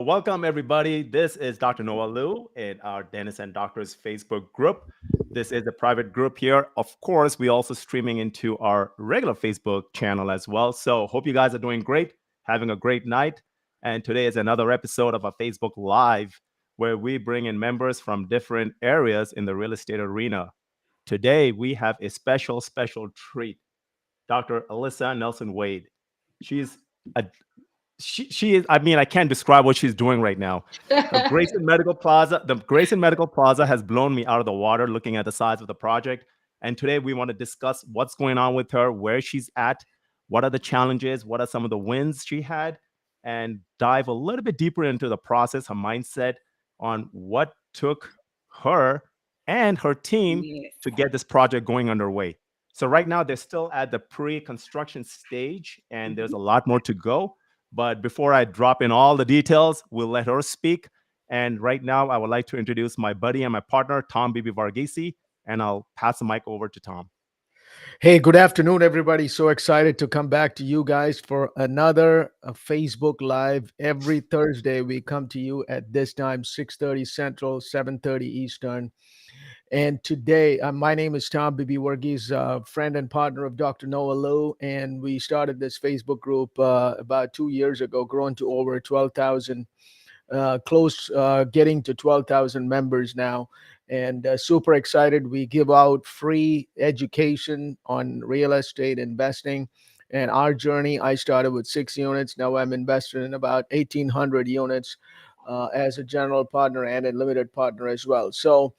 Welcome, everybody. This is Dr. Noel Liu in our Dentists and Doctors Facebook group. This is a private group here. Of course, we also streaming into our regular Facebook channel as well. So, hope you guys are doing great, having a great night. And today is another episode of a Facebook Live where we bring in members from different areas in the real estate arena. Today, we have a special treat. Dr. Alisa Nelson Wade. She's a she is. I mean, I can't describe what she's doing right now. The Grayson Medical Plaza has blown me out of the water looking at the size of the project. And today we want to discuss what's going on with her, where she's at, what are the challenges, what are some of the wins she had, and dive a little bit deeper into the process, her mindset on what took her and her team Yes. to get this project going underway. So right now they're still at the pre-construction stage and there's a lot more to go. But before I drop in all the details, we'll let her speak. And right now, I would like to introduce my buddy and my partner, Tom Bibby Varghese, and I'll pass the mic over to Tom. Hey, good afternoon, everybody. So excited to come back to you guys for another Facebook Live. Every Thursday, we come to you at this time, 6:30 Central, 7:30 Eastern. And today, my name is Tom Bibby Varghese, friend and partner of Dr. Noel Liu. And we started this Facebook group about 2 years ago, grown to over 12,000, getting to 12,000 members now. And super excited. We give out free education on real estate investing. And our journey, I started with 6 units. Now I'm invested in about 1,800 units as a general partner and a limited partner as well. So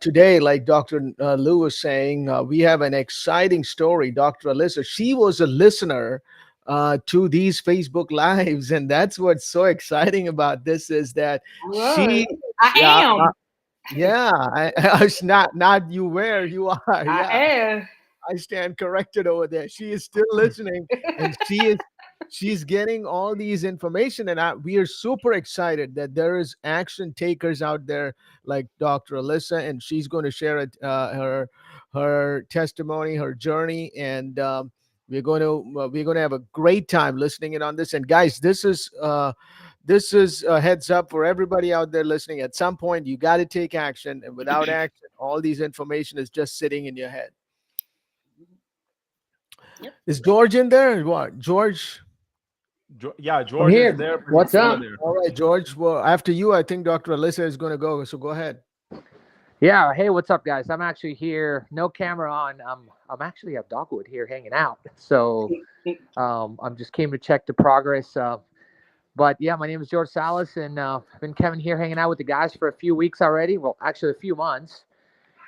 today, like Dr. Liu was saying, we have an exciting story. Dr. Alisa, she was a listener to these Facebook Lives. And that's what's so exciting about this is that she, I yeah, am. I was not you where you are. I Yeah, am. I stand corrected over there. She is still listening, and she's getting all these information, and we are super excited that there is action takers out there like Dr. Alisa, and she's going to share her testimony, her journey, and we're going to have a great time listening in on this. And guys, this is a heads up for everybody out there listening. At some point, you got to take action, and without action, all these information is just sitting in your head. Yep. Is George in there? What, George? Yeah, I'm George is here. there. but What's he's still up? there. All right, George. Well, after you, I think Dr. Alisa is going to go. So go ahead. Yeah. Hey, what's up, guys? I'm actually here. No camera on. I'm actually at Dogwood here hanging out. So I'm just came to check the progress. But yeah, my name is George Salas, and I've been Kevin here hanging out with the guys for a few weeks already. Well, actually a few months.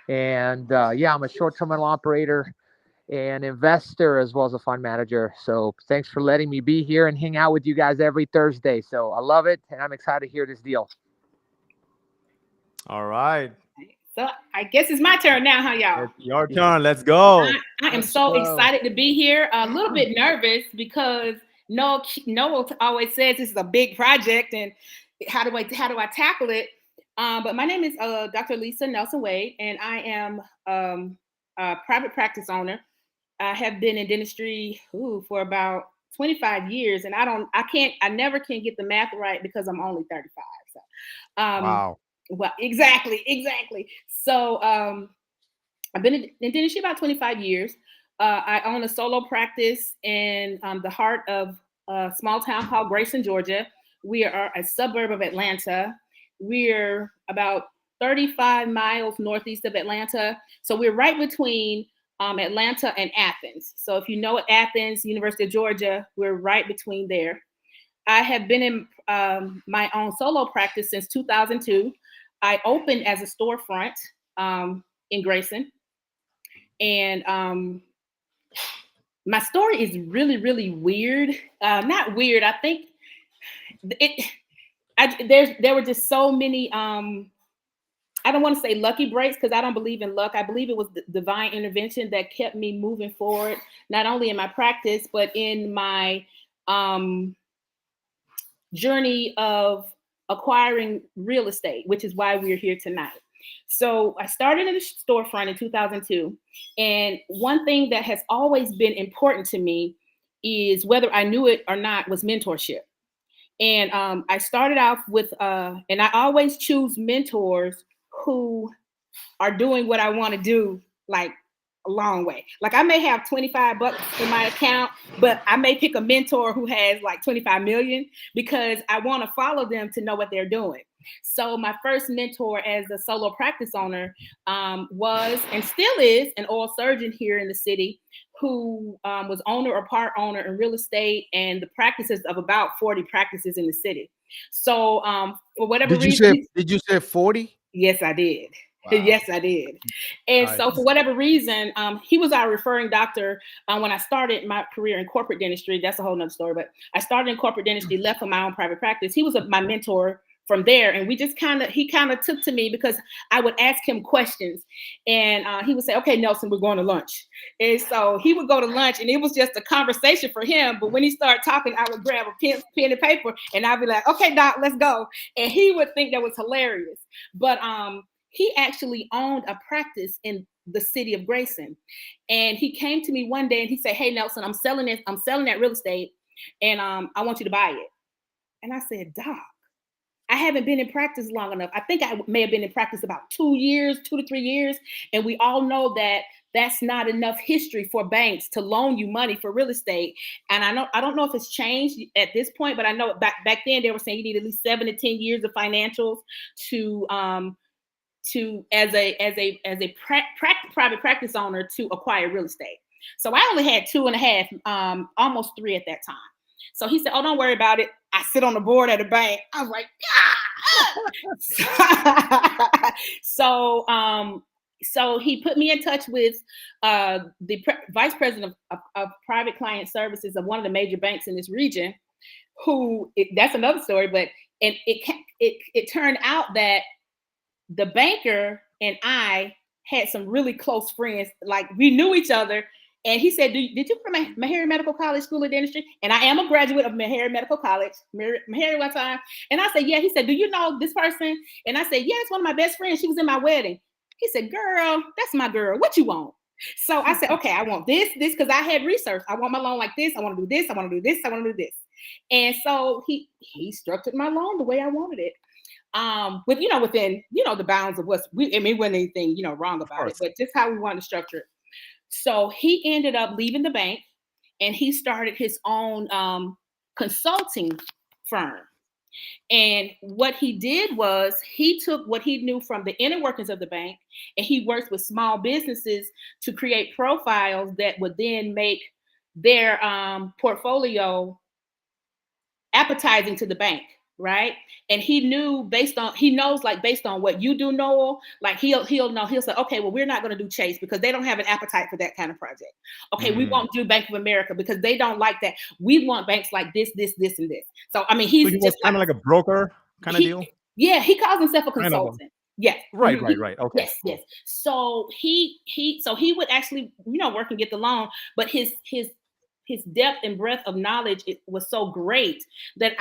And yeah, I'm a short-term rental operator and investor as well as a fund manager. So thanks for letting me be here and hang out with you guys every Thursday. So I love it, and I'm excited to hear this deal. All right. So I guess it's my turn now, huh, y'all? It's your turn. Let's go. I am Let's so go. excited to be here. A little bit nervous because Noel always says this is a big project and how do I tackle it? But my name is Dr. Alisa Nelson Wade, and I am a private practice owner. I have been in dentistry for about 25 years, and I never can get the math right because I'm only 35. So, Wow. well, exactly. So, I've been in dentistry about 25 years. I own a solo practice in the heart of a small town called Grayson, Georgia. We are a suburb of Atlanta. We're about 35 miles northeast of Atlanta. So we're right between Atlanta and Athens. So if you know Athens, University of Georgia, we're right between there. I have been in my own solo practice since 2002. I opened as a storefront in Grayson. And my story is really, really weird. Not weird. I think there were just so many. I don't want to say lucky breaks because I don't believe in luck. I believe it was divine intervention that kept me moving forward, not only in my practice but in my journey of acquiring real estate, which is why we're here tonight. So I started in a storefront in 2002. And one thing that has always been important to me is, whether I knew it or not, was mentorship. And I started off with, and I always choose mentors who are doing what I want to do, like a long way. Like I may have 25 bucks in my account, but I may pick a mentor who has like 25 million because I want to follow them to know what they're doing. So my first mentor as a solo practice owner was and still is an oral surgeon here in the city who was owner or part owner in real estate and the practices of about 40 practices in the city. So for whatever reason, did you say 40? Yes, I did. Wow. Yes, I did. And Nice. so for whatever reason, he was our referring doctor when I started my career in corporate dentistry. That's a whole nother story, but I started in corporate dentistry, left for my own private practice. He was my mentor from there. And we just he kind of took to me because I would ask him questions and he would say, okay, Nelson, we're going to lunch. And so he would go to lunch and it was just a conversation for him. But when he started talking, I would grab a pen and paper and I'd be like, okay, doc, let's go. And he would think that was hilarious. But he actually owned a practice in the city of Grayson. And he came to me one day and he said, hey, Nelson, I'm selling that real estate and I want you to buy it. And I said, doc, I haven't been in practice long enough. I think I may have been in practice about 2 to 3 years. And we all know that that's not enough history for banks to loan you money for real estate. And I don't know if it's changed at this point, but I know back then they were saying you need at least 7 to 10 years of financials to as a private practice owner to acquire real estate. So I only had 2.5, almost 3 at that time. So he said, oh, don't worry about it. I sit on the board at a bank. I was like, ah! So he put me in touch with the vice president of private client services of one of the major banks in this region, that's another story, but it turned out that the banker and I had some really close friends. Like we knew each other. And he said, did you go to Meharry Medical College School of Dentistry? And I am a graduate of Meharry Medical College, Meharry one time. And I said, yeah. He said, do you know this person? And I said, yeah, it's one of my best friends. She was in my wedding. He said, girl, that's my girl. What you want? So I said, okay, I want this, because I had research. I want my loan like this. I want to do this. I want to do this. I want to do this. And so he structured my loan the way I wanted it. Within the bounds of it wasn't anything, wrong about it, but just how we wanted to structure it. So he ended up leaving the bank and he started his own consulting firm. And what he did was he took what he knew from the inner workings of the bank and he worked with small businesses to create profiles that would then make their portfolio appetizing to the bank. Right. And he knows based on what you do, Noel, like he'll say, okay, well, we're not going to do Chase because they don't have an appetite for that kind of project. Okay. We won't do Bank of America because they don't like that. We want banks like this, and this. So, I mean, he just kind of like a broker kind of deal. Yeah. He calls himself a consultant. Yes. Right. Okay. Yes. So he would actually, work and get the loan, but his depth and breadth of knowledge was so great that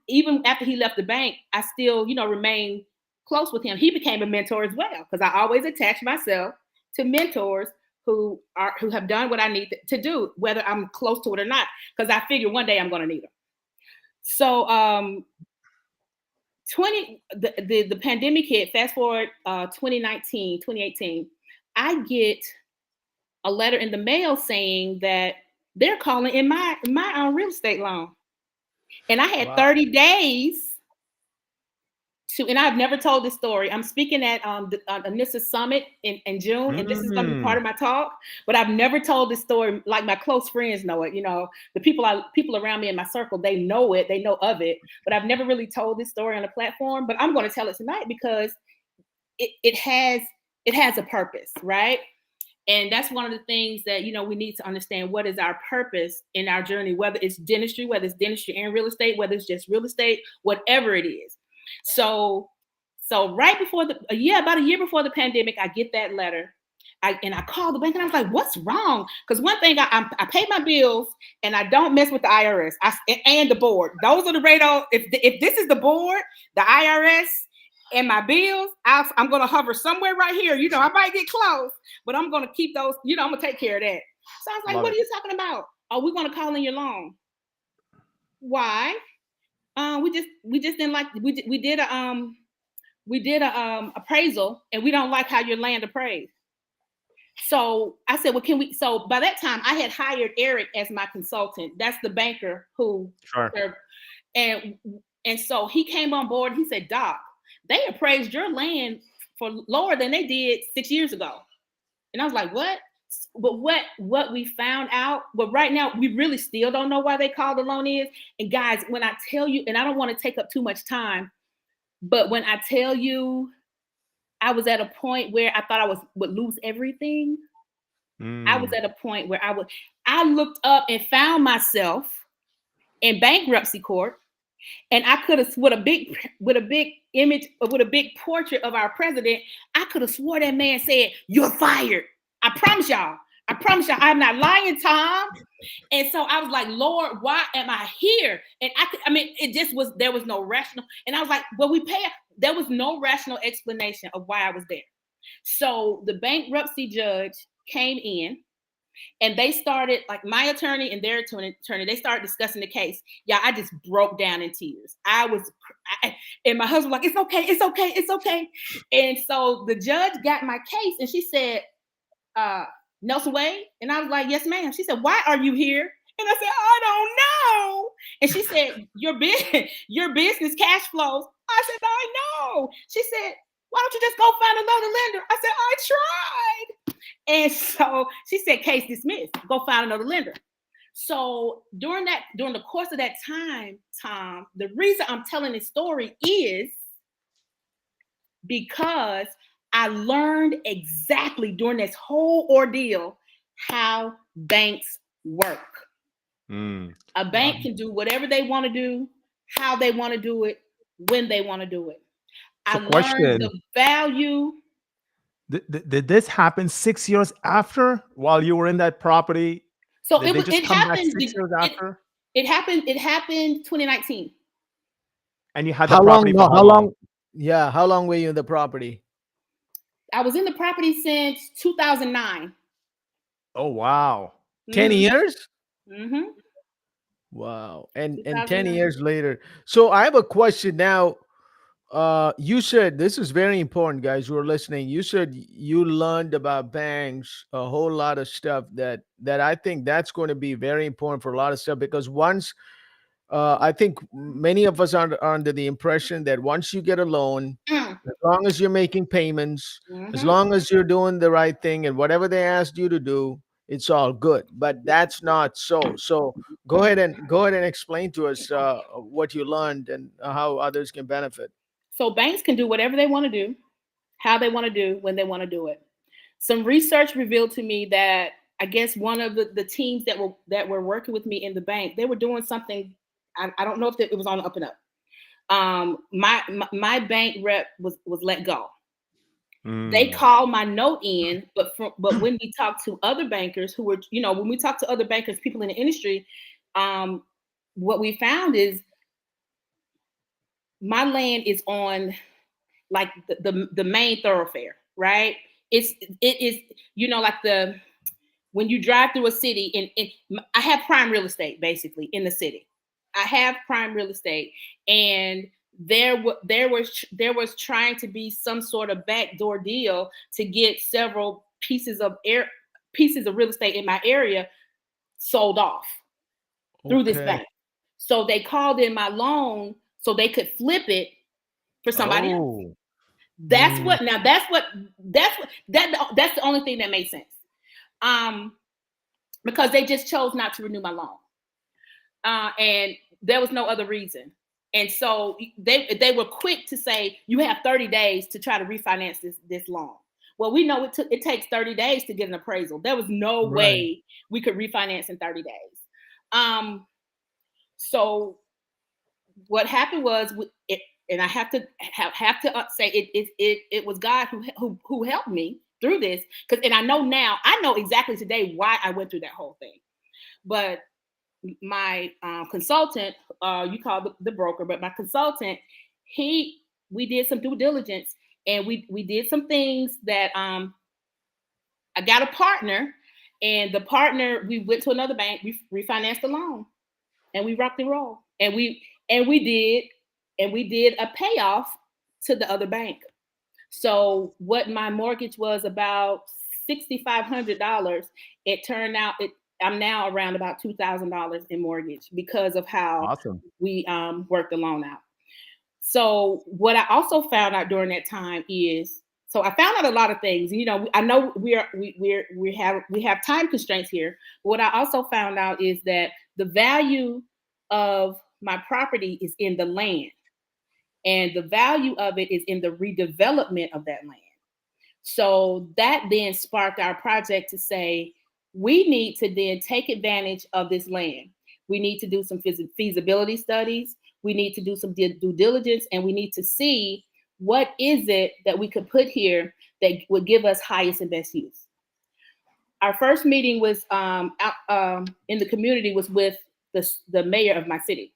even after he left the bank, I still, remained close with him. He became a mentor as well because I always attach myself to mentors who have done what I need to do, whether I'm close to it or not, because I figure one day I'm going to need them. So the pandemic hit. Fast forward 2018, I get a letter in the mail saying that they're calling in my real estate loan. And I had 30 days to, and I've never told this story. I'm speaking at the Alisa Summit in June, and this is going to be part of my talk, but I've never told this story. Like my close friends know it, the people around me in my circle, they know it, they know of it, but I've never really told this story on a platform, but I'm going to tell it tonight because it has a purpose, right? And that's one of the things that, we need to understand. What is our purpose in our journey, whether it's dentistry and real estate, whether it's just real estate, whatever it is. So right before about a year before the pandemic, I get that letter. I called the bank and I was like, what's wrong? Because one thing, I pay my bills and I don't mess with the IRS and the board. Those are the radar. If this is the board, the IRS, and my bills, I'm going to hover somewhere right here. I might get close, but I'm going to keep those, I'm going to take care of that. So I was like, what are you talking about? Oh, we're going to call in your loan. Why? We just didn't like we did a appraisal, and we don't like how your land appraised. So I said, well, can we? So by that time, I had hired Eric as my consultant. That's the banker who Sure. and so he came on board. He said, Doc, they appraised your land for lower than they did 6 years ago. And I was like, what? But what we found out, but right now we really still don't know why they called the loan is. And guys, when I tell you, and I don't want to take up too much time, but when I tell you, I was at a point where I thought I would lose everything. I was at a point where I looked up and found myself in bankruptcy court, and I could have with a big image, with a big portrait of our president, I could have swore that man said, "You're fired." I promise y'all. I'm not lying, Tom. And so I was like, Lord, why am I here? And it just was, there was no rational. And I was like, well, there was no rational explanation of why I was there. So the bankruptcy judge came in, and they started, like, my attorney and their attorney, they started discussing the case. Yeah, I just broke down in tears. And my husband was like, it's okay. And so the judge got my case, and she said, Nelson Wade? And I was like, yes, ma'am. She said, why are you here? And I said, I don't know. And she said, your business cash flows. I said, I know. She said, why don't you just go find another lender? I said, I tried. And so she said, case dismissed. Go find another lender. So during the course of that time, Tom, the reason I'm telling this story is because I learned exactly during this whole ordeal how banks work. A bank can do whatever they want to do, how they want to do it, when they want to do it. I learned the value. Did this happen 6 years after, while you were in that property? So Did they just come back 6 years after? It happened 2019. And you had the property for how long? Yeah, how long were you in the property? I was in the property since 2009. Oh, wow. 10 years? Mm-hmm. Wow. And 10 years later. So I have a question now. You said, this is very important, guys who are listening. You said you learned about banks, a whole lot of stuff that I think that's going to be very important for a lot of stuff, because once I think many of us are under the impression that once you get a loan, as long as you're making payments, as long as you're doing the right thing and whatever they asked you to do, it's all good. But that's not so. So go ahead and explain to us what you learned and how others can benefit. So banks can do whatever they want to do, how they want to do, when they want to do it. Some research revealed to me that I guess one of the teams that were working with me in the bank, they were doing something. I don't know if it was on the up and up. My bank rep was let go. They called my note in, but when we talked to other bankers who were, when we talked to other bankers, people in the industry, what we found is my land is on like the main thoroughfare, right? It is, like when you drive through a city, and I have prime real estate basically in the city. I have prime real estate, and there was trying to be some sort of backdoor deal to get several pieces of real estate in my area sold off through this bank. So they called in my loan so they could flip it for somebody else. That's the only thing that made sense. Because they just chose not to renew my loan. And there was no other reason. And so they were quick to say, you have 30 days to try to refinance this loan. Well, we know it takes 30 days to get an appraisal. There was no way we could refinance in 30 days. So what happened was, and I have to say it was God who helped me through this, and I know exactly today why I went through that whole thing. But my consultant, you call the broker, but my consultant, we did some due diligence, and we did some things that I got a partner, and the partner, we went to another bank, we refinanced the loan, and we rocked and roll, and And we did a payoff to the other bank. So what my mortgage was about $6,500, it turned out I'm now around about $2,000 in mortgage because of how Awesome. we worked the loan out. So what I also found out during that time is, so I found out a lot of things. You know, I know we have time constraints here. But what I also found out is that the value of my property is in the land, and the value of it is in the redevelopment of that land. So that then sparked our project to say, we need to then take advantage of this land. We need to do some feasibility studies. We need to do some due diligence, and we need to see what is it that we could put here that would give us highest and best use. Our first meeting was in the community was with the mayor of my city.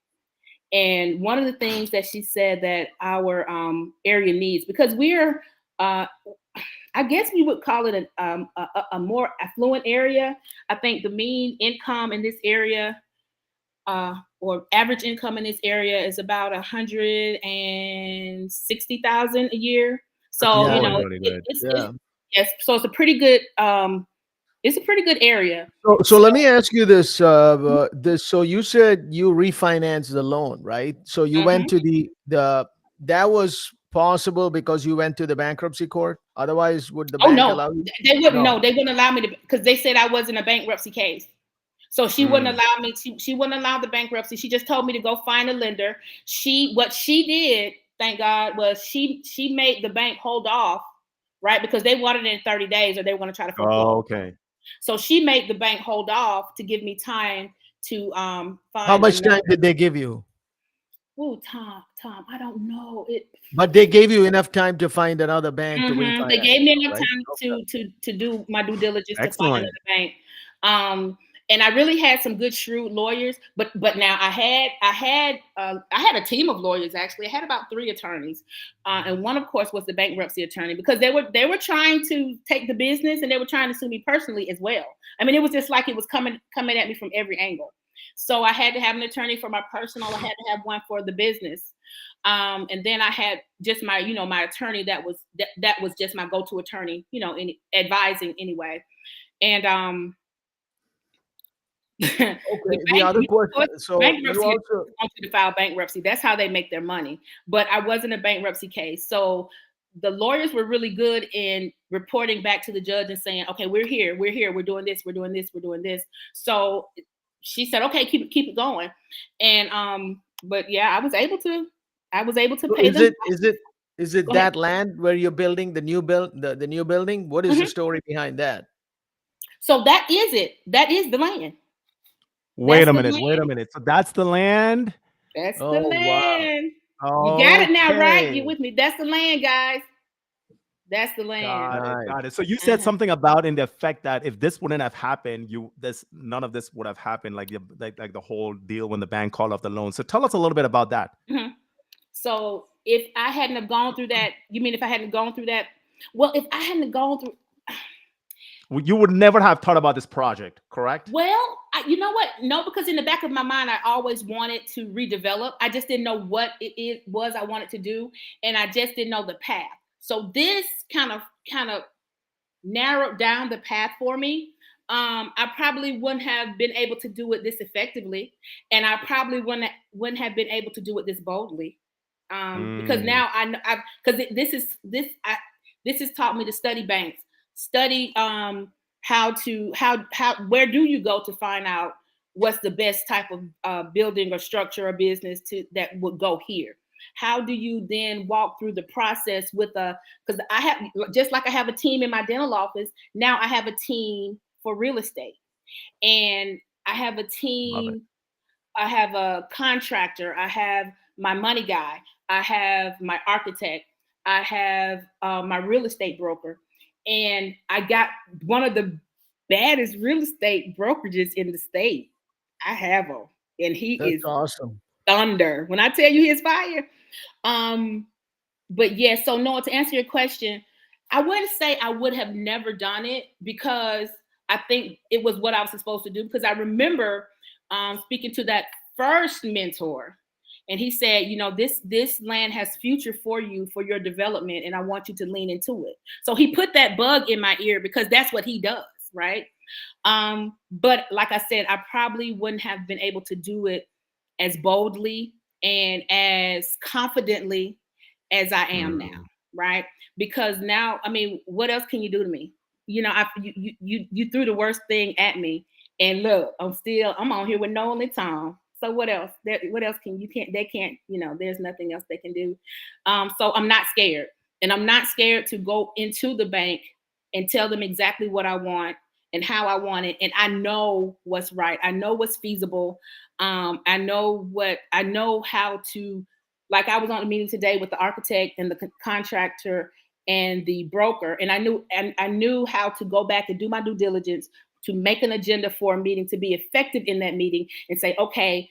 And one of the things that she said that our area needs, because we're, I guess we would call it a more affluent area. I think the mean income in this area, or average income in this area, is about $160,000 a year. So you know, really good. yes. So it's a pretty good. It's a pretty good area. So let me ask you this. So you said you refinanced the loan, right? So you went to the that was possible because you went to the bankruptcy court. Otherwise, would the bank allow you? They wouldn't. No, they wouldn't allow me to, because they said I wasn't a bankruptcy case. So she wouldn't allow me to. She wouldn't allow the bankruptcy. She just told me to go find a lender. What she did, thank God, was she made the bank hold off, right? Because they wanted it in 30 days, or they want to try to foreclose. Oh, okay. So she made the bank hold off to give me time to find. How much time did they give you? Oh, Tom, I don't know it. But they gave you enough time to find another bank to refinance. They gave me enough time to do my due diligence. Excellent. To find another bank. And I really had some good, shrewd lawyers. But now I had a team of lawyers. Actually, I had about 3 attorneys, and one, of course, was the bankruptcy attorney, because they were trying to take the business, and they were trying to sue me personally as well. I mean, it was just like it was coming at me from every angle. So I had to have an attorney for my personal. I had to have one for the business, and then I had just my attorney that was just my go-to attorney, in advising anyway, and Okay. The other question. So bankruptcy you also want you to file bankruptcy. That's how they make their money. But I wasn't a bankruptcy case, so the lawyers were really good in reporting back to the judge and saying, "Okay, we're here, we're doing this, we're doing this, we're doing this." So she said, "Okay, keep it going," and but yeah, I was able to pay them. Is it that land where you're building the new building? What is the story behind that? So that is it. That is the land. Wait a minute. So that's the land? That's the land. Wow. You got it now, right? You with me? That's the land, guys. That's the land. Got it. So you said something about in the effect that if this wouldn't have happened, none of this would have happened, like the whole deal when the bank called off the loan. So tell us a little bit about that. So if I hadn't have gone through that, you mean if I hadn't gone through that? Well, if I hadn't gone through, you would never have thought about this project, correct? Well, you know what? No, because in the back of my mind, I always wanted to redevelop. I just didn't know what it was I wanted to do, and I just didn't know the path. So this kind of narrowed down the path for me. I probably wouldn't have been able to do it this effectively, and I probably wouldn't have been able to do it this boldly, because now because this has taught me to study banks. Study where do you go to find out what's the best type of building or structure or business that would go here. How do you then walk through the process because I have, just like I have a team in my dental office, now I have a team for real estate, and I have a team. I have a contractor. I have my money guy. I have my architect. I have my real estate broker. And I got one of the baddest real estate brokerages in the state. I have him, and that's awesome. Thunder. When I tell you he's fire. But yeah, so Noel, to answer your question, I wouldn't say I would have never done it, because I think it was what I was supposed to do. Because I remember speaking to that first mentor, And he said, you know, this land has future for you, for your development, and I want you to lean into it. So he put that bug in my ear because that's what he does, right? But like I said, I probably wouldn't have been able to do it as boldly and as confidently as I am now, right? Because now, I mean, what else can you do to me? You know, you threw the worst thing at me, and look, I'm on here with Noel and Tom. So what else? What else they can't, you know, there's nothing else they can do. So I'm not scared. And I'm not scared to go into the bank and tell them exactly what I want and how I want it. And I know what's right. I know what's feasible. I know how to, like I was on a meeting today with the architect and the contractor and the broker. And I knew how to go back and do my due diligence to make an agenda for a meeting, to be effective in that meeting and say, okay,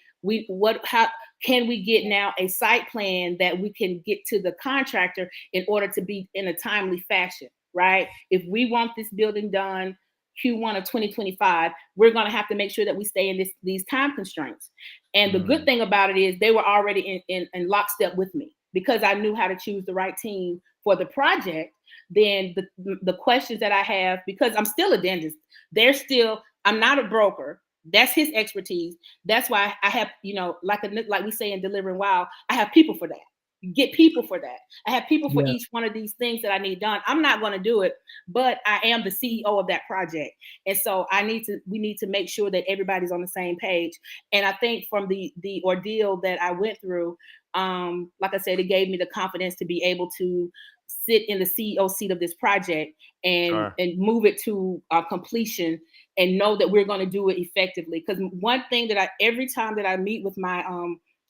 how can we get now a site plan that we can get to the contractor in order to be in a timely fashion, right? If we want this building done Q1 of 2025, we're going to have to make sure that we stay in these time constraints. And the good thing about it is they were already in lockstep with me because I knew how to choose the right team for the project. Then the questions that I have, because I'm still a dentist, I'm not a broker. That's his expertise. That's why I have, you know, like we say in Delivering Wow, I have people for that. You get people for that. I have people for each one of these things that I need done. I'm not going to do it, but I am the CEO of that project. And so we need to make sure that everybody's on the same page. And I think from the ordeal that I went through, like I said, it gave me the confidence to be able to sit in the CEO seat of this project and move it to completion and know that we're going to do it effectively. Because one thing that every time that I meet with my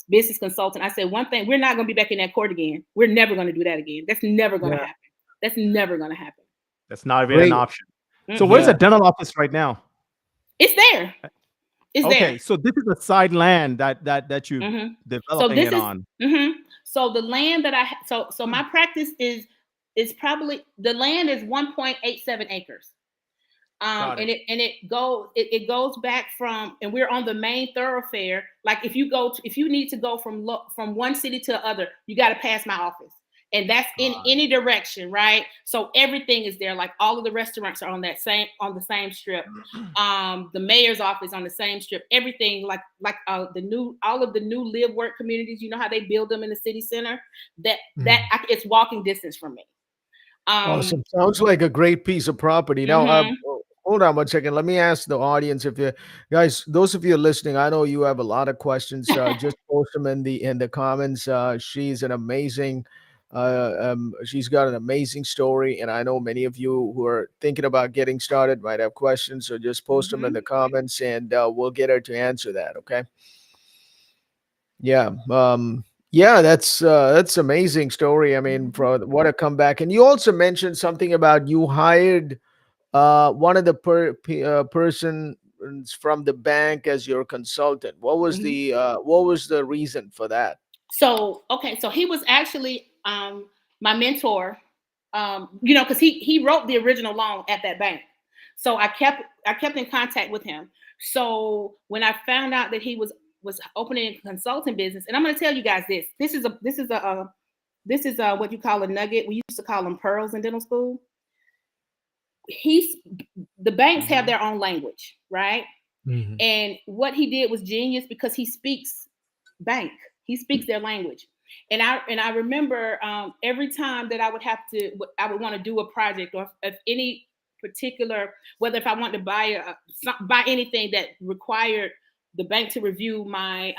business consultant, I said, one thing, we're not going to be back in that court again. We're never going to do that again. That's never going to happen. That's never going to happen. That's not even an option. Mm-hmm. So where's the dental office right now? It's there. It's okay, there. So this is the side land that you developing on. So the land that so my practice is probably, the land is 1.87 acres. And it goes back from, and we're on the main thoroughfare. Like if you need to go from one city to the other, you got to pass my office, and that's in any direction, right? So everything is there. Like all of the restaurants are on the same strip. The mayor's office on the same strip. Everything like all of the new live work communities. You know how they build them in the city center. It's walking distance from me. Awesome. Sounds like a great piece of property. Now, hold on 1 second. Let me ask the audience, if you guys, those of you listening, I know you have a lot of questions. Just post them in the comments. She's an amazing, she's got an amazing story, and I know many of you who are thinking about getting started might have questions. So just post them in the comments, and we'll get her to answer that. Okay. Yeah. Yeah, that's amazing story. I mean, what a comeback. And you also mentioned something about you hired one of the persons from the bank as your consultant. What was the reason for that? So he was actually my mentor. Because he wrote the original loan at that bank. So I kept in contact with him. So when I found out that he was opening a consulting business, and I'm going to tell you guys this. This is what you call a nugget. We used to call them pearls in dental school. The banks have their own language, right? And what he did was genius because he speaks bank. He speaks their language. And I remember every time that I would want to do a project, or if any particular, whether if I wanted to buy anything that required the bank to review my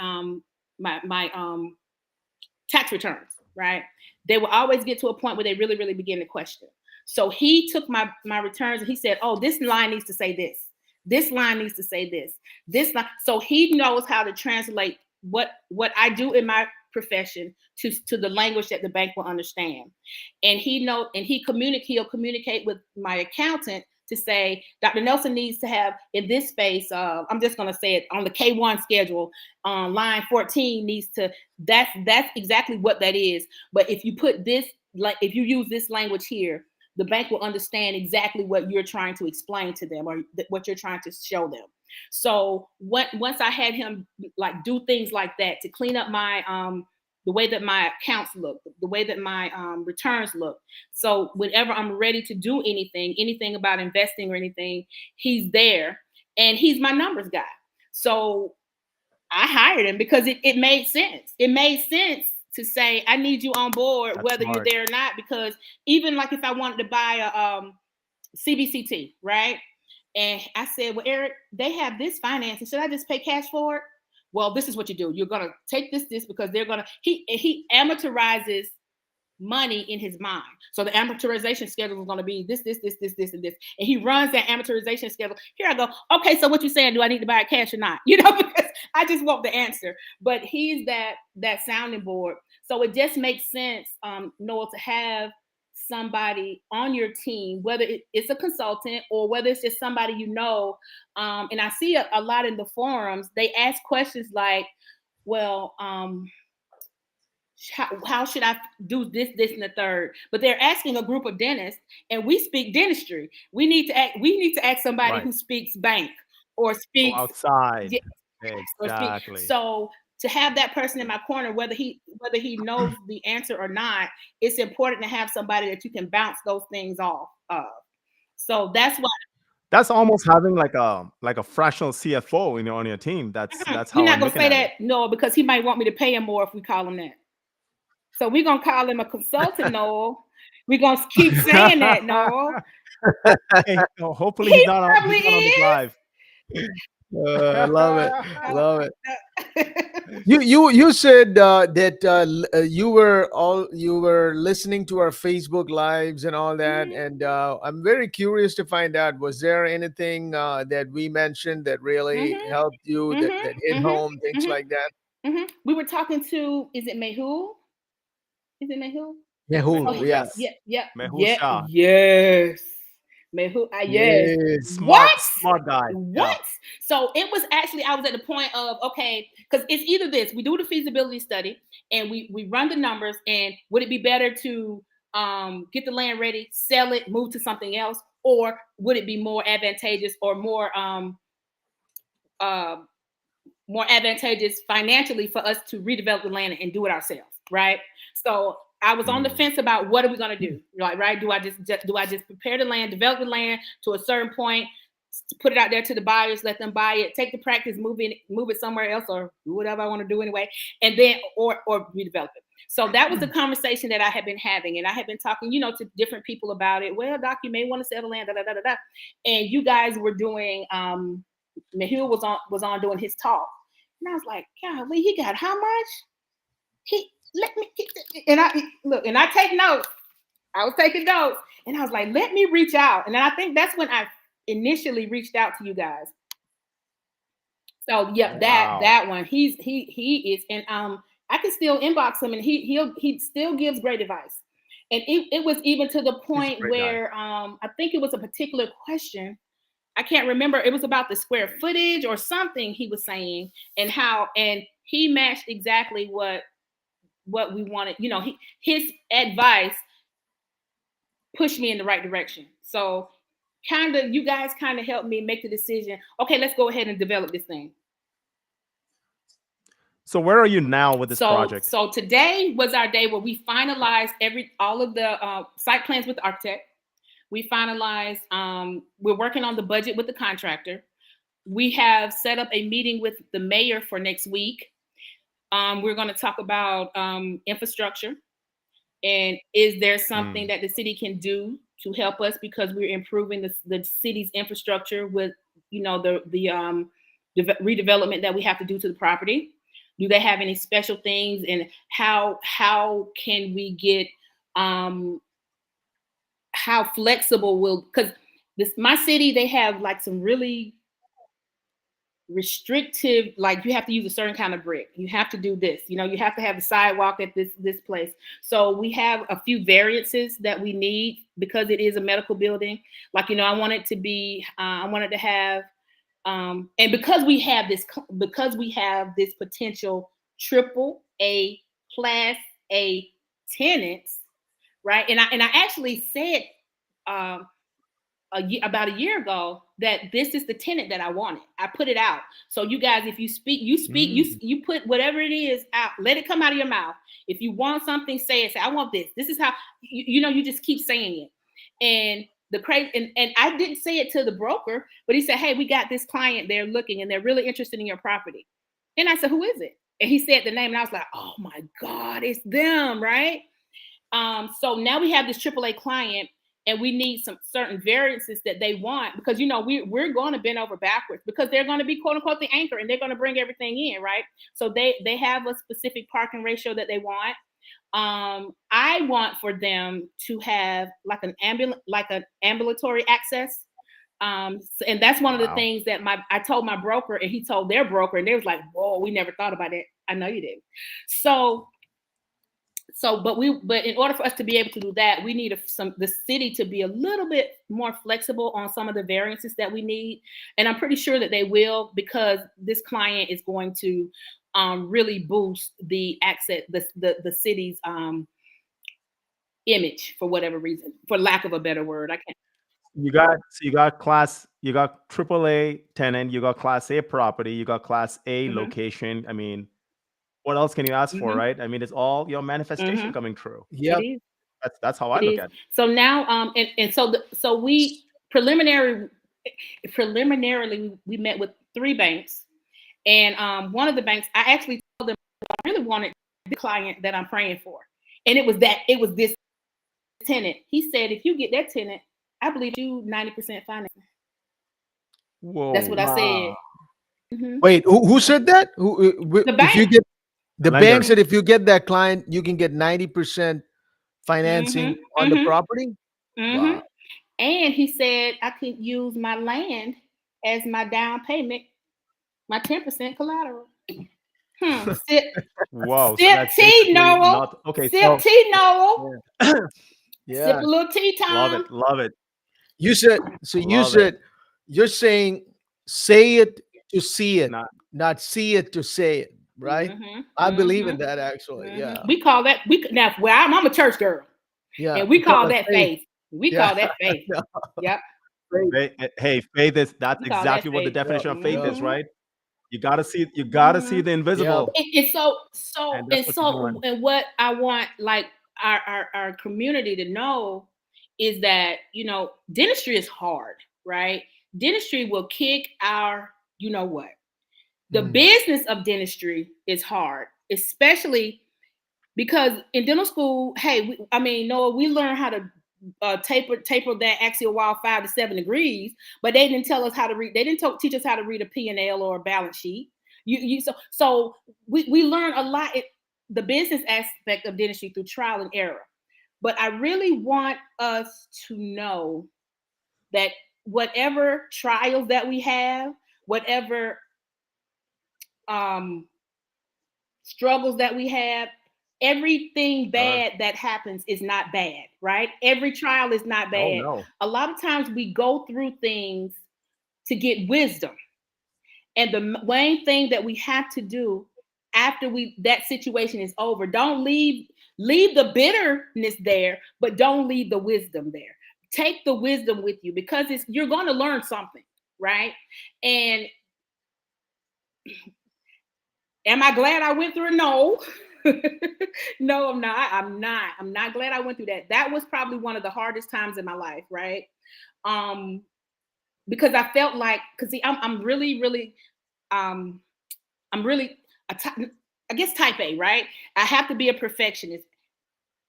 tax returns, right? They will always get to a point where they really, really begin to question. So he took my returns and he said, "Oh, this line needs to say this. This line needs to say this. This line." So he knows how to translate what I do in my profession to the language that the bank will understand. And he'll communicate with my accountant to say, Dr. Nelson needs to have in this space, I'm just going to say it, on the K1 schedule, line 14 needs to, that's exactly what that is. But if you put this, like if you use this language here, the bank will understand exactly what you're trying to explain to them or what you're trying to show them. So once I had him like do things like that to clean up my the way that my accounts look, the way that my returns look. So whenever I'm ready to do anything about investing or anything, he's there, and he's my numbers guy. So I hired him because it made sense. It made sense to say, I need you on board, That's whether smart. you're there or not, because even like if I wanted to buy a CBCT, right? And I said, well, Eric, they have this financing. Should I just pay cash for it? Well, this is what you do. You're gonna take this because they're gonna he amortizes money in his mind. So the amortization schedule is going to be this, and this. And he runs that amortization schedule. Here I go. Okay, so what you saying? Do I need to buy it cash or not? You know, because I just want the answer. But he's that sounding board. So it just makes sense, Noel, to have somebody on your team, whether it's a consultant or whether it's just somebody you know. And I see a lot in the forums. They ask questions like, well, how should I do this, and the third? But they're asking a group of dentists, and we speak dentistry. We need to ask somebody Right. who speaks bank or Go speaks outside. or speak. Exactly. So to have that person in my corner, whether he knows the answer or not, it's important to have somebody that you can bounce those things off of. So that's why That's almost having like a fractional CFO on your team. That's we're how not I'm gonna looking say at it. that, no, because he might want me to pay him more if we call him that. So we're gonna call him a consultant, Noel. We're gonna keep saying that, Noel. Hey, hopefully He he's not on probably this is. live. I love it. Love it. You said that you were listening to our Facebook lives and all that, and I'm very curious to find out, was there anything that we mentioned that really helped you, that hit home, things like that? We were talking to, is it Mehul? Is it Mehul? Mehul, Mehul, yeah. yes. Mehul Shah. Yes. Mehul, yes. Yes. Smart guy. What? Yeah. So it was actually, I was at the point of, okay, because it's either this, we do the feasibility study and we run the numbers, and would it be better to get the land ready, sell it, move to something else, or would it be more advantageous or more advantageous financially for us to redevelop the land and do it ourselves, right? So I was on the fence about what are we going to do, right? Do I just prepare the land, develop the land to a certain point, put it out there to the buyers, let them buy it, take the practice, move it somewhere else, or do whatever I want to do anyway, and then or redevelop it. So that was the conversation that I had been having, and I had been talking, to different people about it. Well, Doc, you may want to sell the land, and you guys were doing. Mehul was on doing his talk, and I was like, golly, he got how much? He let me get and I look, and I take notes. I was taking notes, and I was like, let me reach out. And then I think that's when I initially reached out to you guys. So yeah, that one. He is, and I can still inbox him, and he still gives great advice. And it was even to the point where I think it was a particular question. I can't remember. It was about the square footage or something he was saying, and he matched exactly what we wanted. His advice pushed me in the right direction. So you guys kind of helped me make the decision. Okay, let's go ahead and develop this thing. So where are you now with this project? So today was our day where we finalized all of the site plans with the architect. We finalized, we're working on the budget with the contractor. We have set up a meeting with the mayor for next week. We're going to talk about infrastructure, and is there something that the city can do to help us, because we're improving the city's infrastructure with, the redevelopment that we have to do to the property. Do they have any special things, and how can we get how flexible because my city, they have like some really restrictive, like you have to use a certain kind of brick. You have to do this, you have to have a sidewalk at this place. So we have a few variances that we need because it is a medical building. Like, I want it to be, I wanted to have, and because we have this potential triple A class A tenants, right? And I actually said, about a year ago that this is the tenant that I wanted. I put it out. So you guys, if you speak, you put whatever it is out, let it come out of your mouth. If you want something, say it. Say, I want this. This is how, you just keep saying it. And the crazy, and I didn't say it to the broker, but he said, hey, we got this client, they're looking and they're really interested in your property. And I said, who is it? And he said the name and I was like, oh my God, it's them, right? So now we have this AAA client and we need some certain variances that they want because, we're going to bend over backwards because they're going to be quote unquote the anchor and they're going to bring everything in, right? So they have a specific parking ratio that they want. I want for them to have like an ambulatory access. And that's one of the things that I told my broker and he told their broker and they was like, whoa, we never thought about it. I know you did. But in order for us to be able to do that, we need the city to be a little bit more flexible on some of the variances that we need. And I'm pretty sure that they will because this client is going to really boost the access, the city's image for whatever reason, for lack of a better word. I can't. You got AAA tenant, you got Class A property, you got Class A location. I mean, what else can you ask for, right? I mean, it's all your manifestation coming true. Yep. That's how I look at it. So now, so we preliminarily we met with 3 banks, and one of the banks I actually told them I really wanted the client that I'm praying for, and it was this tenant. He said, if you get that tenant, I believe you 90% financing. Whoa! That's what I said. Mm-hmm. Wait, who said that? The bank. If you get the bank said if you get that client, you can get 90% financing on the property. Wow. And he said I could use my land as my down payment, my 10% collateral. Wow. Sip tea, Noel. Okay. Sip tea, Noel. Yeah. Sip a little tea time. Love it. You said you're saying say it to see it, not see it to say it, right? I believe in that actually. Yeah. We call that I'm a church girl. Yeah. And we call that faith. We call that faith. Yep. Hey, faith is that's exactly what the definition of faith is, right? You gotta see the invisible. And what I want like our community to know is that dentistry is hard, right? Dentistry will kick our what. The business of dentistry is hard, especially because in dental school, Noah, we learn how to taper that axial wall 5 to 7 degrees, but they didn't tell us how to read. They didn't teach us how to read a P&L or a balance sheet. So we learn a lot the business aspect of dentistry through trial and error. But I really want us to know that whatever trials that we have, whatever struggles that we have, everything bad that happens is not bad, right? Every trial is not bad. Oh, no. A lot of times we go through things to get wisdom. And the main thing that we have to do after that situation is over, don't leave the bitterness there, but don't leave the wisdom there. Take the wisdom with you because you're going to learn something, right? And am I glad I went through it? No. No, I'm not. I'm not glad I went through that. That was probably one of the hardest times in my life, right? Because I felt like, I'm really I guess type A, right? I have to be a perfectionist.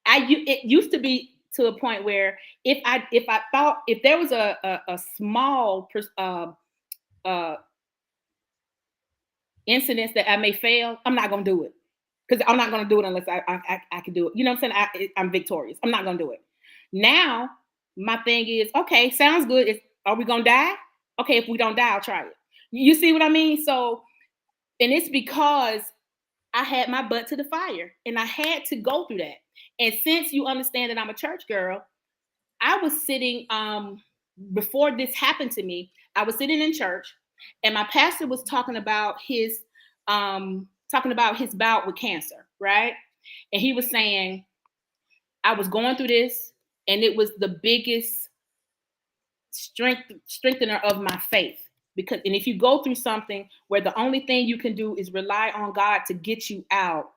It used to be to a point where if I thought if there was a small incidents that I may fail, I'm not gonna do it because I'm not gonna do it unless I can do it. You know what I'm saying? I'm victorious. I'm not gonna do it. Now my thing is, okay, sounds good. Are we gonna die? Okay, if we don't die, I'll try it. You see what I mean? So, and it's because I had my butt to the fire and I had to go through that. And since you understand that I'm a church girl, I was sitting, before this happened to me, I was sitting in church and my pastor was talking about his bout with cancer, right? And he was saying, I was going through this and it was the biggest strengthener of my faith. Because, and if you go through something where the only thing you can do is rely on God to get you out,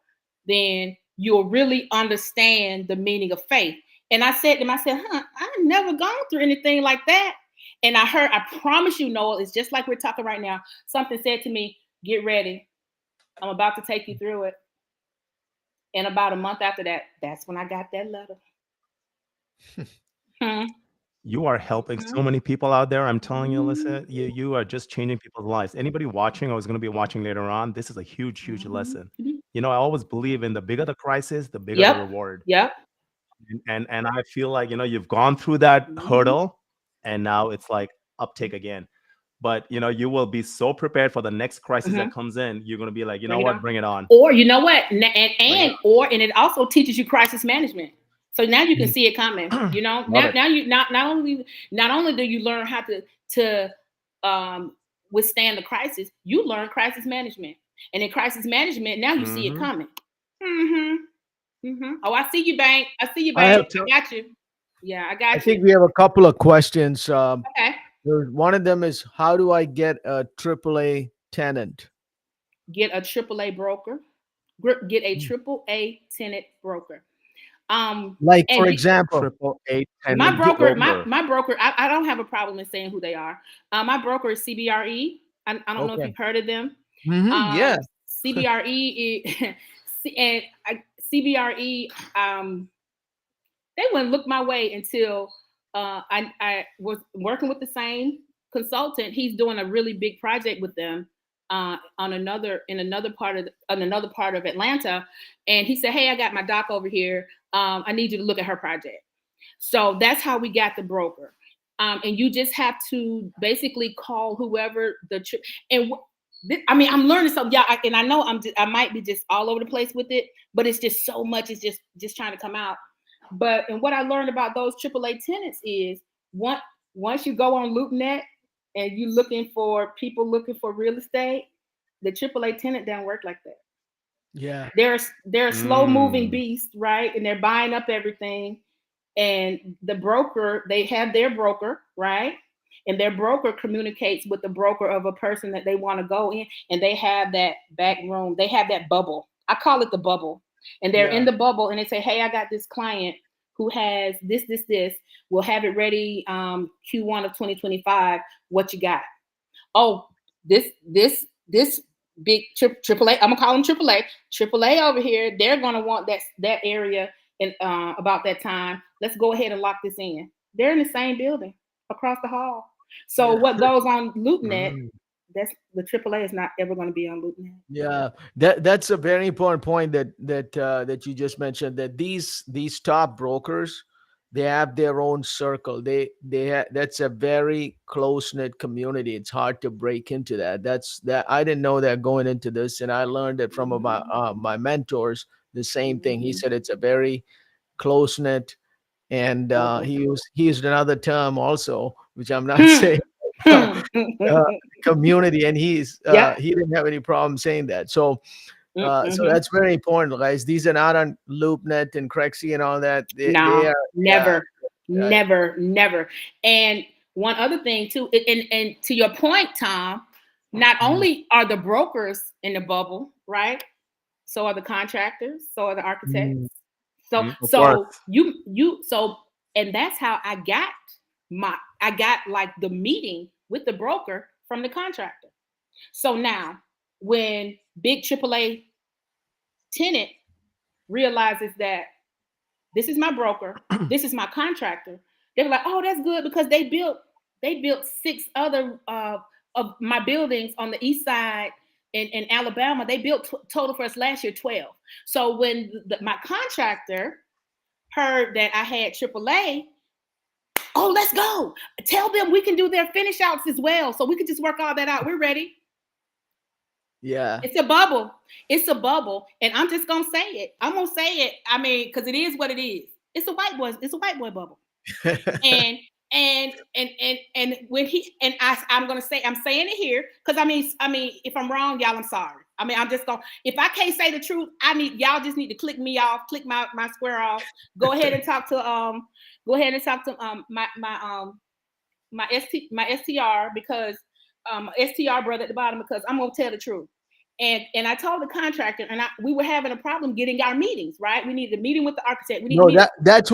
then you'll really understand the meaning of faith. And I said to him, I said, I've never gone through anything like that. And I promise you, Noel, it's just like we're talking right now. Something said to me, get ready. I'm about to take you through it. And about a month after that, that's when I got that letter. You are helping so many people out there. I'm telling you, Alisa, you are just changing people's lives. Anybody watching or is going to be watching later on, this is a huge, huge lesson. You know, I always believe in the bigger the crisis, the bigger the reward. Yep. And I feel like, you know, you've gone through that hurdle and now it's like uptake again. But, you know, you will be so prepared for the next crisis that comes in. You're going to be like, you know what, bring it on. Or you know what, and it also teaches you crisis management. So now you can see it coming. You know, now you not only do you learn how to withstand the crisis, you learn crisis management. And in crisis management, now you see it coming. Oh, I see you, Bank. I see you, Bank. I got you. Yeah, I got you. I think we have a couple of questions. Okay. One of them is, how do I get a AAA tenant? Get a AAA broker. Get a AAA tenant broker. Like, for example, AAA tenant my broker. My broker. I don't have a problem in saying who they are. My broker is CBRE. I don't know if you've heard of them. Yeah. CBRE and CBRE. They wouldn't look my way until I was working with the same consultant. He's doing a really big project with them on another part of Atlanta, and he said, "Hey, I got my doc over here. I need you to look at her project." So that's how we got the broker, and you just have to basically call whoever I'm learning something, yeah, and I know I might be just all over the place with it, but it's just so much. It's just trying to come out. And what I learned about those AAA tenants is once you go on LoopNet and you looking for people looking for real estate, the AAA tenant doesn't work like that. Yeah. They're a slow moving beast, right? And they're buying up everything. And the broker, they have their broker, right? And their broker communicates with the broker of a person that they want to go in, and they have that back room. They have that bubble. I call it the bubble. And they're in the bubble, and they say, "Hey, I got this client who has this. We'll have it ready Q1 of 2025. What you got?" Oh, this big AAA. I'm gonna call them AAA. AAA over here. They're gonna want that area in about that time. Let's go ahead and lock this in. They're in the same building across the hall. So what goes on LoopNet? That's the AAA is not ever going to be on LoopNet. Yeah, that's a very important point that you just mentioned. That these top brokers, they have their own circle. That's a very close knit community. It's hard to break into that. I didn't know that going into this, and I learned it from my mentors. The same thing. He said it's a very close knit, and he used another term also, which I'm not saying. Community, and he didn't have any problem saying that. So that's very important, guys. These are not on LoopNet and Crexy and all that. They are never. And one other thing too, and to your point, Tom, not only are the brokers in the bubble, right? So are the contractors, so are the architects. And that's how I got like the meeting with the broker from the contractor. So now when big AAA tenant realizes that this is my broker, this is my contractor, they're like, "Oh, that's good," because they built 6 other of my buildings on the east side in Alabama. They built total for us last year 12. So when my contractor heard that I had AAA, "Oh, let's go. Tell them we can do their finish outs as well. So we can just work all that out. We're ready." Yeah. It's a bubble. It's a bubble. And I'm just going to say it. I'm going to say it. I mean, because it is what it is. It's a white boy bubble. and when I'm going to say, I'm saying it here. Because I mean, if I'm wrong, y'all, I'm sorry. I mean, I'm just going, if I can't say the truth, y'all just need to click me off, click my square off. Go ahead and talk to my my STR because STR brother at the bottom because I'm gonna tell the truth. And I told the contractor, and we were having a problem getting our meetings, right? We needed a meeting with the architect. We need No, that's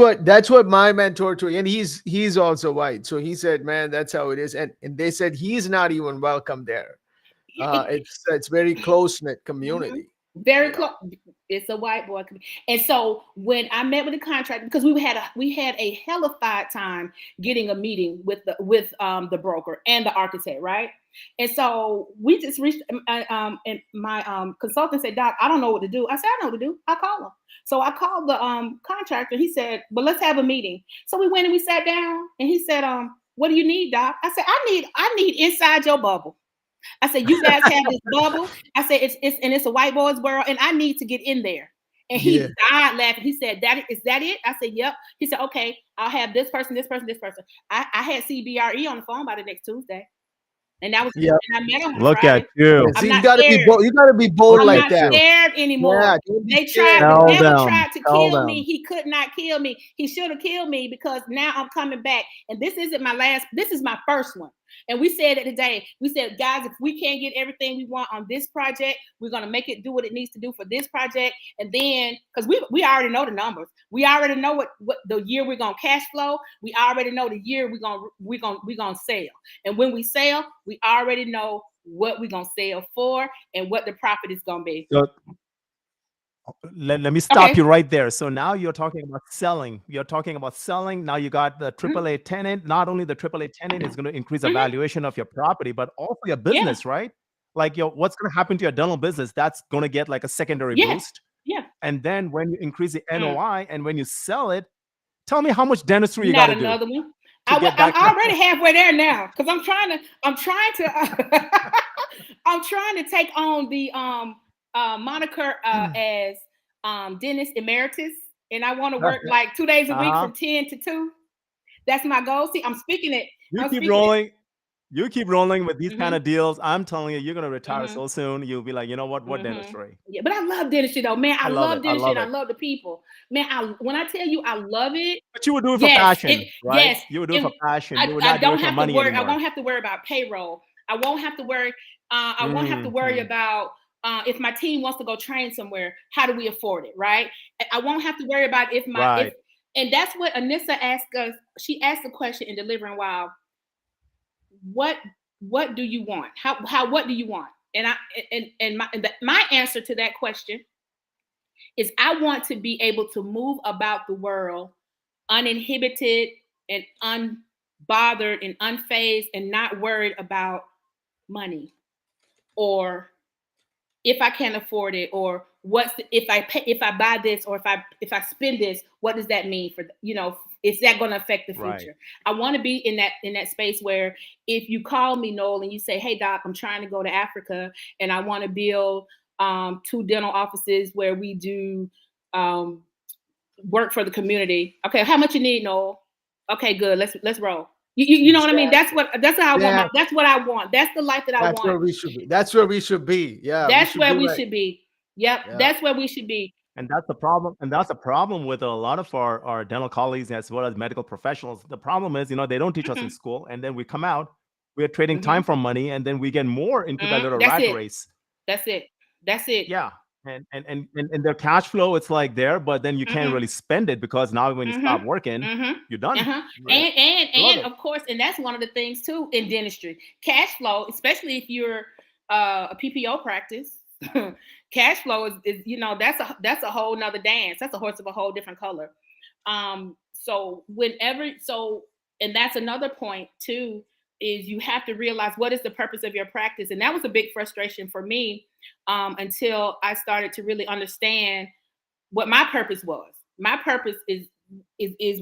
what my mentor told, and he's also white. So he said, man, that's how it is. And they said he's not even welcome there. It's very close-knit community. Very close. It's a white boy. And so when I met with the contractor, because we had a hellified time getting a meeting with the broker and the architect, right? And so we just reached, and my consultant said, Doc, I don't know what to do. I said, I know what to do. I'll call him. So I called the contractor. He said, well, let's have a meeting. So we went and we sat down, and he said, what do you need, Doc? I said, I need inside your bubble. I said, you guys have this bubble. I said, it's a white boy's world, and I need to get in there. And he died laughing. He said, is that it? I said, yep. He said, okay, I'll have this person, this person, this person. I had CBRE on the phone by the next Tuesday. And that was and I met him on Look Friday. at you. See, you gotta be bold I'm like not that. scared anymore. Yeah, they tried. Tell The devil them. tried to Tell kill them. me. He could not kill me. He should have killed me because now I'm coming back. And this isn't my last. This is my first one. And we said it today. We said, guys, if we can't get everything we want on this project, we're gonna make it do what it needs to do for this project. And then, because we already know the numbers. We already know what the year we're gonna cash flow. We already know the year we're gonna sell. And when we sell, we already know what we're gonna sell for and what the profit is gonna be. So, let me stop you right there. So now you're talking about selling. You're talking about selling. Now you got the AAA tenant. Not only the AAA tenant is going to increase the valuation of your property, but also your business, right? Like what's going to happen to your dental business? That's going to get like a secondary boost. Yeah. And then when you increase the NOI and when you sell it, tell me how much dentistry you got to do. Not another one. I'm already halfway there now because I'm trying to take on the moniker as dentist emeritus, and I want to work like 2 days a week from 10 to 2. That's my goal. See, I'm speaking it. You keep rolling with these kind of deals. I'm telling you, you're gonna retire so soon. You'll be like, you know what dentistry? Yeah, but I love dentistry though, man. I love dentistry. And I love the people, man. When I tell you, I love it. But you would do it for passion, right? Yes, you would do it for passion. You would not do it for money anymore. I won't have to worry about payroll. I won't have to worry. I won't have to worry about if my team wants to go train somewhere. How do we afford it, right? I won't have to worry about and that's what Anissa asked us. She asked the question in Delivering Wild. What do you want? What do you want? And my answer to that question is I want to be able to move about the world uninhibited and unbothered and unfazed and not worried about money or if I can't afford it or if I buy this or if I spend this, what does that mean for is that going to affect the future? Right. I want to be in that space where if you call me, Noel, and you say, hey, Doc, I'm trying to go to Africa and I want to build 2 dental offices where we do work for the community. Okay, how much you need, Noel? Okay, good. Let's roll. You know what I mean? That's how I want. That's what I want. That's the life that I want. That's where we should be. That's where we should be. Yeah. That's where we should be. Yep. Yeah. That's where we should be. And that's the problem. And that's the problem with a lot of our dental colleagues as well as medical professionals. The problem is, they don't teach us in school, and then we come out, we're trading time for money, and then we get more into that little rat race. That's it. Yeah. And their cash flow, it's like there, but then you can't really spend it because now when you stop working, you're done. Right. And of course, and that's one of the things too in dentistry, cash flow, especially if you're a PPO practice. Cash flow is that's a whole nother dance. That's a horse of a whole different color. And that's another point too, is you have to realize what is the purpose of your practice. And that was a big frustration for me until I started to really understand what my purpose was. My purpose is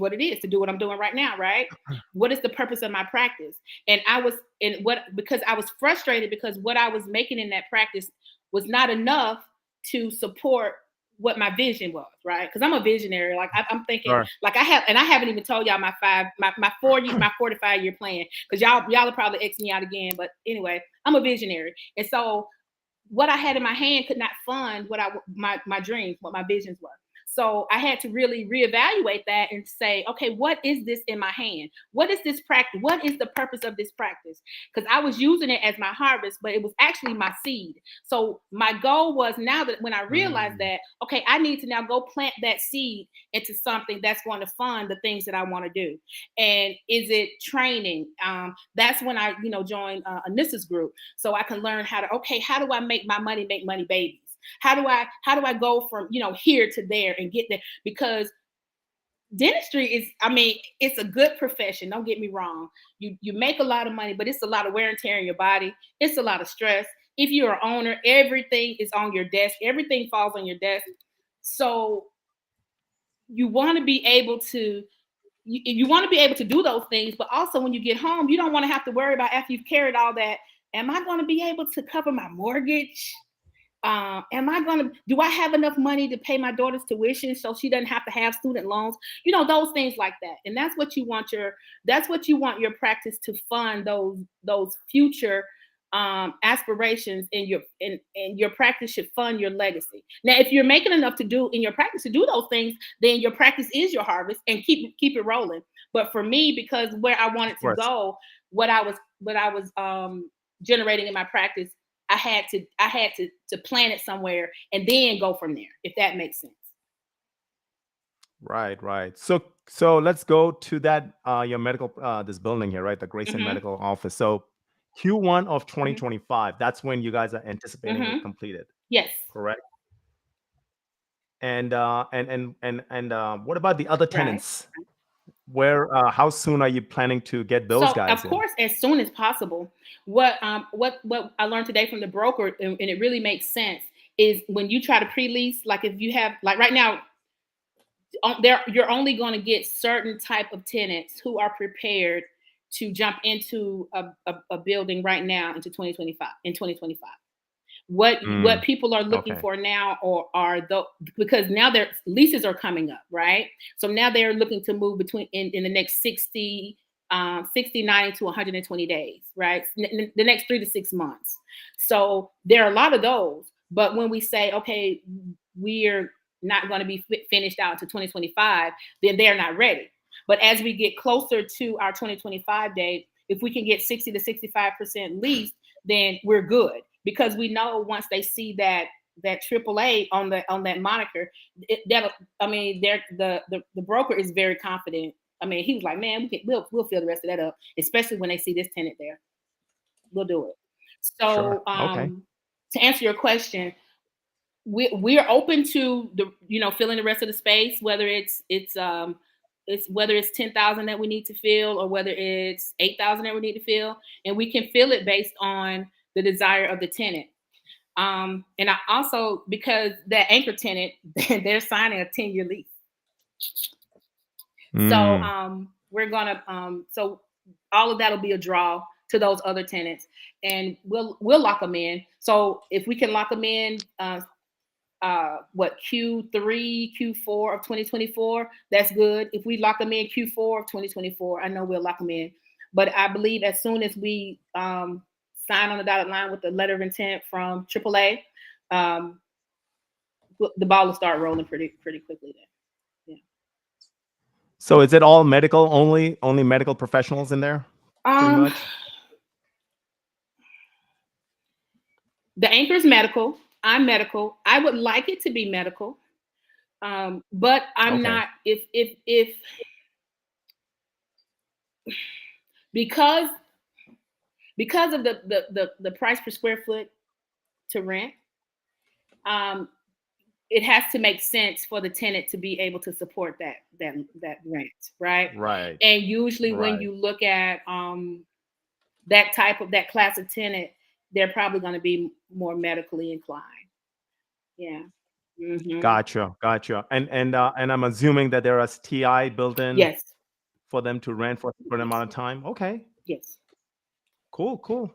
what it is, to do what I'm doing right now, right? What is the purpose of my practice? And because I was frustrated because what I was making in that practice was not enough to support what my vision was, right? Because I'm a visionary. Like I'm thinking, like I haven't even told y'all my 4 to 5 year plan, because y'all will probably X me out again. But anyway, I'm a visionary, and so what I had in my hand could not fund what my dreams, what my visions were. So I had to really reevaluate that and say, okay, what is this in my hand? What is this practice? What is the purpose of this practice? Because I was using it as my harvest, but it was actually my seed. So my goal was, now that when I realized that, okay, I need to now go plant that seed into something that's going to fund the things that I want to do. And is it training? That's when I, joined Anissa's group, so I can learn how do I make money babies? How do I go from here to there and get there? Because dentistry is, it's a good profession. Don't get me wrong. You make a lot of money, but it's a lot of wear and tear in your body. It's a lot of stress. If you're an owner, everything is on your desk. Everything falls on your desk. So you want to be able to do those things, but also when you get home, you don't want to have to worry about, after you've carried all that, am I going to be able to cover my mortgage? Do I have enough money to pay my daughter's tuition so she doesn't have to have student loans? Those things like that. And that's what you want your practice to fund, those future aspirations in your practice should fund your legacy. Now, if you're making enough to do in your practice to do those things, then your practice is your harvest, and keep it rolling. But for me, because where I wanted to go, what I was generating in my practice, I had to plant it somewhere and then go from there, if that makes sense. Right. So let's go to that your medical this building here, right? The Grayson Medical Office. So Q1 of 2025, that's when you guys are anticipating it completed. Yes. Correct. And what about the other tenants? Right. Where how soon are you planning to get those guys of course, as soon as possible. What I learned today from the broker, and it really makes sense, is when you try to pre-lease, like if you have, like right now, you're only going to get certain type of tenants who are prepared to jump into a building right now into 2025. What people are looking for now because now their leases are coming up, right? So now they're looking to move between in the next 60, 90 to 120 days, right? The next 3 to 6 months. So there are a lot of those. But when we say, okay, we're not going to be finished out to 2025, then they're not ready. But as we get closer to our 2025 date, if we can get 60 to 65% leased, then we're good. Because we know once they see that AAA on that moniker, the broker is very confident. He was like, man, we'll fill the rest of that up, especially when they see this tenant there. We'll do it. So to answer your question, we're open to filling the rest of the space, whether it's 10,000 that we need to fill, or whether it's 8,000 that we need to fill, and we can fill it based on the desire of the tenant. And I also, because that anchor tenant, they're signing a 10-year lease. So we're gonna so all of that will be a draw to those other tenants, and we'll lock them in. So if we can lock them in Q3, Q4 of 2024, that's good. If we lock them in Q4 of 2024, I know we'll lock them in. But I believe as soon as we sign on the dotted line with the letter of intent from AAA, the ball will start rolling pretty quickly then. Yeah. So is it all medical, only medical professionals in there? Pretty much. The anchor is medical. I'm medical. I would like it to be medical, but I'm not. If because of the price per square foot to rent, it has to make sense for the tenant to be able to support that rent, right? Right. And usually when you look at that class of tenant, they're probably going to be more medically inclined. Yeah. Mm-hmm. Gotcha. And I'm assuming that there are TI built in. Yes. For them to rent for an amount of time. Okay. Yes. Cool.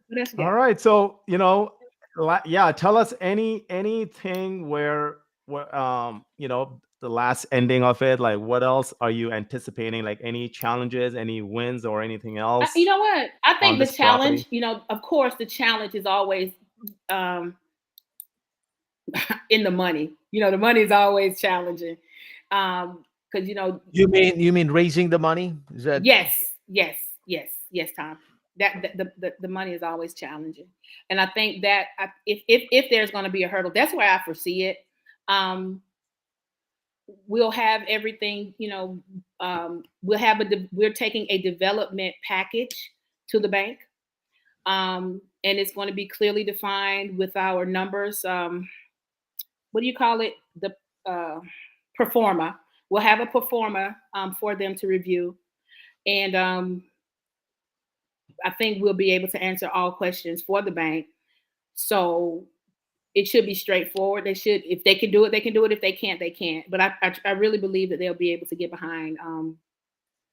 That's good. All right. So tell us anything where the last ending of it, like what else are you anticipating, like any challenges, any wins, or anything else? You know what, I think the challenge property? of course the challenge is always in the money. The money is always challenging. Because You mean raising the money? Is that yes, Tom. That the money is always challenging, and I think that if there's going to be a hurdle, that's where I foresee it. We'll have everything. We're taking a development package to the bank, and it's going to be clearly defined with our numbers. What do you call it? The performa. We'll have a performa for them to review, and I think we'll be able to answer all questions for the bank. So it should be straightforward. If they can do it, they can do it. If they can't, they can't. But I really believe that they'll be able to get behind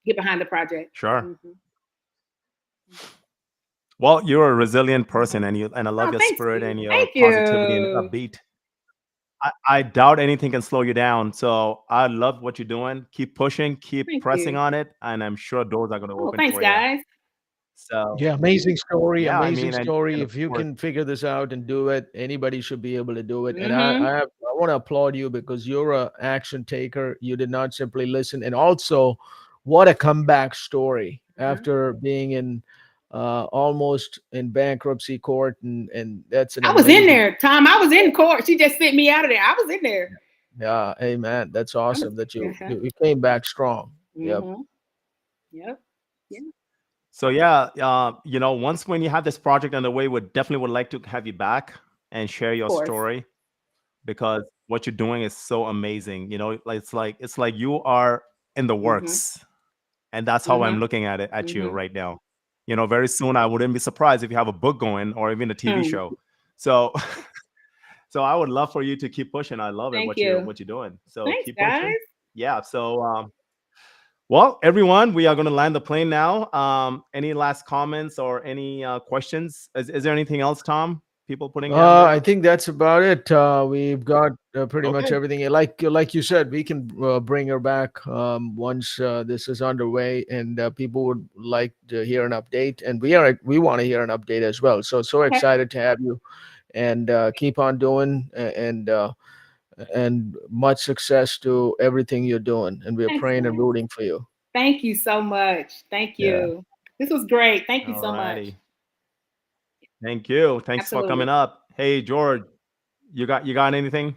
the project. Sure. Mm-hmm. Well, you're a resilient person, and I love your spirit and your positivity and upbeat. I doubt anything can slow you down. So I love what you're doing. Keep pushing, keep pressing on it, and I'm sure doors are going to open thanks, for guys. you. So yeah, amazing story, yeah, amazing story. and If you can figure this out and do it, anybody should be able to do it. And Mm-hmm. I want to applaud you because you're an action taker. You did not simply listen, and also, what a comeback story after being in almost in bankruptcy court, and that's an I was amazing. in there, Tom. I was in court. She just sent me out of there. I was in there. Yeah, amen. That's awesome that you came back strong. Yep. Mm-hmm. Yep. Yeah. So yeah, once when you have this project underway, we definitely would like to have you back and share your story, because what you're doing is so amazing. It's like you are in the works, and that's how I'm looking at it at you right now. Very soon I wouldn't be surprised if you have a book going or even a TV show. So so I would love for you to keep pushing. I love it what you're doing. So thanks, keep guys. pushing. Yeah. So well, everyone, we are going to land the plane now. Any last comments or any questions? Is there anything else, Tom? People putting down there? I think that's about it. We've got pretty much everything. Like you said, we can bring her back once this is underway, and people would like to hear an update, and we want to hear an update as well. So excited to have you, and keep on doing, and much success to everything you're doing. And we're praying and rooting for you. Thank you so much. Thank you. Yeah. This was great. Thank you so much. Thank you. Thanks for coming up. Hey, George, you got anything?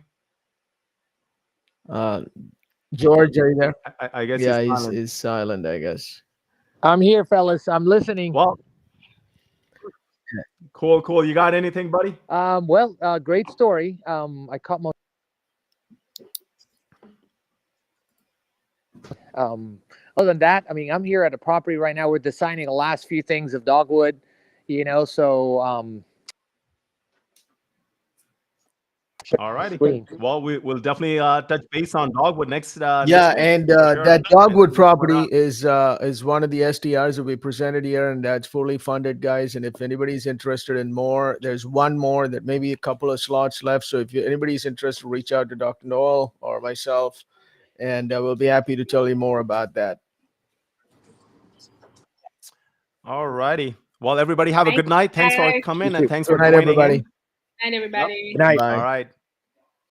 George, are you there? I guess he's silent, I guess. I'm here, fellas. I'm listening. Well, cool. You got anything, buddy? Well, great story. I caught most. Other than that, I mean, I'm here at a property right now. We're designing the last few things of dogwood, so all righty. Well, we'll definitely touch base on dogwood next. And sure. that dogwood property is one of the SDRs that we presented here, and that's fully funded, guys. And if anybody's interested in more, there's one more that maybe a couple of slots left. So if anybody's interested, reach out to Dr. Noel or myself, and we'll be happy to tell you more about that. All righty. Well, everybody have a good night. Thanks for coming, and thanks for joining everybody. Good night, everybody. Good night. All right.